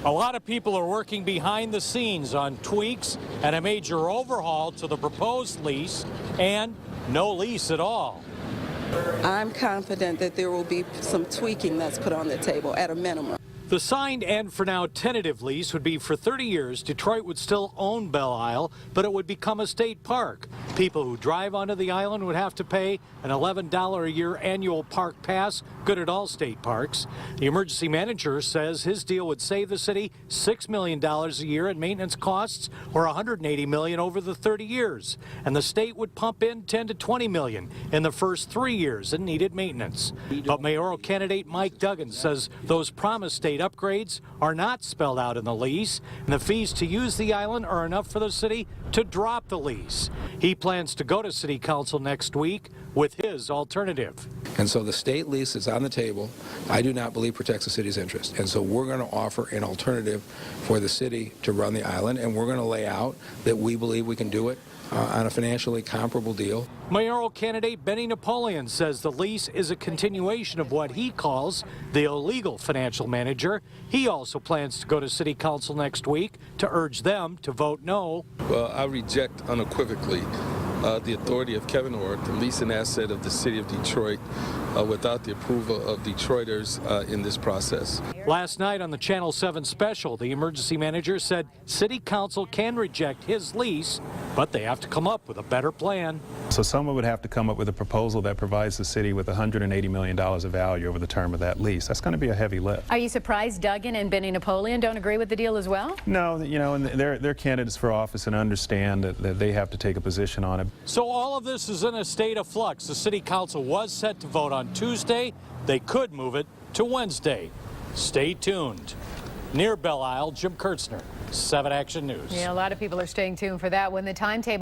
A lot of people are working behind the scenes on tweaks and a major overhaul to the proposed lease and no lease at all. I'm confident that there will be some tweaking that's put on the table at a minimum. The signed and for now tentative lease would be for 30 years. Detroit would still own Belle Isle, but it would become a state park. People who drive onto the island would have to pay an $11 a year annual park pass, good at all state parks. The emergency manager says his deal would save the city $6 million a year in maintenance costs, or $180 million over the 30 years. And the state would pump in $10 to $20 million in the first 3 years in needed maintenance. But mayoral candidate Mike Duggan says those promised state upgrades are not spelled out in the lease, and the fees to use the island are enough for the city to drop the lease. He plans to go to City Council next week with his alternative. And so the state lease is on the table. I do not believe protects the city's interest. And so we're going to offer an alternative for the city to run the island, and we're going to lay out that we believe we can do it on a financially comparable deal. Mayoral candidate Benny Napoleon says the lease is a continuation of what he calls the illegal financial manager. He also plans to go to City Council next week to urge them to vote no. Well, I reject unequivocally the authority of Kevin Orr to lease an asset of the city of Detroit without the approval of Detroiters in this process. Last night on the Channel 7 special, the emergency manager said City Council can reject his lease, but they have to come up with a better plan. So someone would have to come up with a proposal that provides the city with $180 million of value over the term of that lease. That's going to be a heavy lift. Are you surprised Duggan and Benny Napoleon don't agree with the deal as well? No, you know, and they're candidates for office and understand that they have to take a position on it. So all of this is in a state of flux. The City Council was set to vote on Tuesday. They could move it to Wednesday. Stay tuned. Near Belle Isle, Jim Kurtzner, 7 Action News. Yeah, a lot of people are staying tuned for that when the timetable